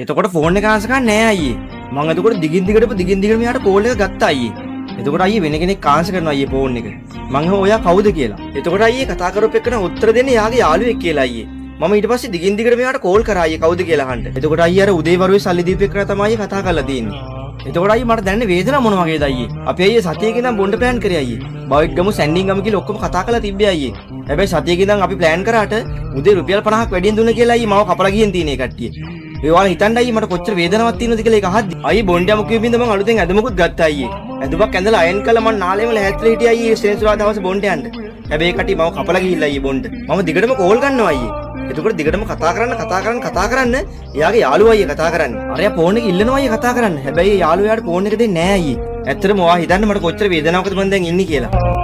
එතකොට ෆෝන් එක ආන්සර් කරන්නේ නැහැ අයියේ. මම එතකොට දිගින් දිගටම මෙයාට කෝල් එක ගත්තා අයියේ. එතකොට අයියේ වෙන කෙනෙක් ආන්සර් කරනවා අයියේ ෆෝන් එක. මං ඔයා කවුද කියලා. එතකොට අයියේ කතා කරපු එකන උත්තර දෙන්නේ යාගේ යාළුවෙක් කියලා අයියේ. මම ඊට පස්සේ දිගින් දිගට මෙයාට කෝල් කරා අයියේ කවුද කියලා අහන්න. එතකොට අයියේ අර උදේවරුේ සල්ලි දීපු එකන තමයි අයියේ කතා කරලා තියෙන්නේ. එතකොට අයියේ මට දැනෙන්නේ වේදනාව මොන වගේද අයියේ. අපි අයියේ සතියකින් ඉඳන් බොන්න ප්ලෑන් කරේ අයියේ. බයික් ගමු සැන්ඩින් ගමු කියලා ඔක්කොම කතා කරලා තිබ්බේ අයියේ. හැබැයි සතියකින් ඉඳන් අපි ප්ලෑන් කරාට උදේ රුපියල් 50ක් වැඩියෙන් දුන්න කියලා අයියේ මාව කපලා ගියන් තියෙන ඒ කට්ටිය. ඒ වල හිතන්න අයියේ මට කොච්චර වේදනාවක් තියෙනවද කියලා ඒක අහද්දි. අයියේ බොණ්ඩ යමු කියපින්ද මම අලුතෙන් ඇඳමුකුත් ගත්තා අයියේ. ඇඳුමක් ඇඳලා අයන් කළා මම නාලේම ලැහැත්ලා හිටියා අයියේ සෙන්සුරාදා දවසේ බොණ්ඩ යන්න. හැබැයි ඒ කට්ටිය මාව කපලා ගිහිල්ලා අයියේ බොණ්ඩ. මම දිගටම කෝල් ගන්නවා අයියේ. එතකොට දිගටම කතා කරන්න එයාගේ යාළුවා අයියේ කතා කරන්නේ. අරයා ෆෝන් එක ඉල්ලනවා අයියේ කතා කරන්න. හැබැයි යාළුවා යාට ෆෝන් එක දෙන්නේ නැහැ අයියේ. ඇත්තටම ඔයා හිතන්න මට කොච්චර වේදනාවකද මම දැන් ඉන්නේ කියලා.